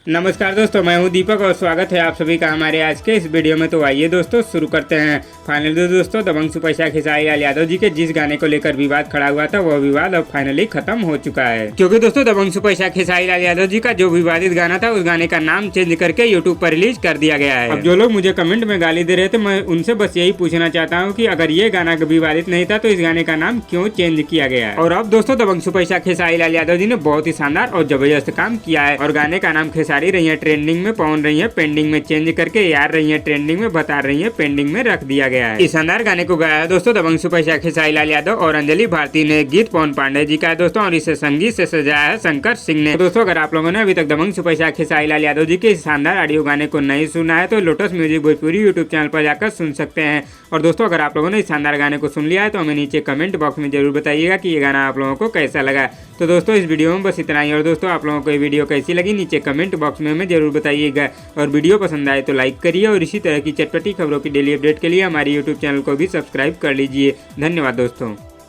नमस्कार दोस्तों, मैं हूं दीपक और स्वागत है आप सभी का हमारे आज के इस वीडियो में। तो आइए दोस्तों शुरू करते हैं। फाइनली दोस्तों दबंग सुपरस्टार खेसारी लाल यादव जी के जिस गाने को लेकर विवाद खड़ा हुआ था वह विवाद अब फाइनली खत्म हो चुका है, क्योंकि दोस्तों दबंग सुपरस्टार खेसारी लाल यादव जी का जो विवादित गाना था उस गाने का नाम चेंज करके यूट्यूब पर रिलीज कर दिया गया है। अब जो लोग मुझे कमेंट में गाली दे रहे थे, मैं उनसे बस यही पूछना चाहता हूँ कि अगर ये गाना विवादित नहीं था तो इस गाने का नाम क्यों चेंज किया गया है। और अब दोस्तों दबंग सुपरस्टार खेसारी लाल यादव जी ने बहुत ही शानदार और जबरदस्त काम किया है और गाने का नाम खेसारी रही है ट्रेंडिंग में, पहुंच रही है पेंडिंग में, चेंज करके यार रही है ट्रेंडिंग में, बता रही है पेंडिंग में रख दिया गया है। इस शानदार गाने को गाया है दोस्तों दबंग सुपरस्टार खेसारी लाल यादव और अंजलि भारती ने। गीत पवन पांडे जी का है दोस्तों और इसे संगीत से सजाया है शंकर सिंह ने। तो दोस्तों अगर आप लोगों ने अभी तक दबंग सुपरस्टार खेसारी लाल यादव जी के इस शानदार ऑडियो गाने को नहीं सुना है तो lotus music Bhojpuri YouTube channel पर जाकर सुन सकते हैं। और दोस्तों अगर आप लोगों ने इस शानदार गाने को सुन लिया है तो हमें नीचे कमेंट बॉक्स में जरूर बताइएगा कि ये गाना आप लोगों को कैसा लगा। तो दोस्तों इस वीडियो में बस इतना ही। और दोस्तों आप लोगों को ये वीडियो कैसी लगी नीचे कमेंट बॉक्स में हमें जरूर बताइएगा। और वीडियो पसंद आए तो लाइक करिए और इसी तरह की चटपटी खबरों की डेली अपडेट के लिए हमारे यूट्यूब चैनल को भी सब्सक्राइब कर लीजिए। धन्यवाद दोस्तों।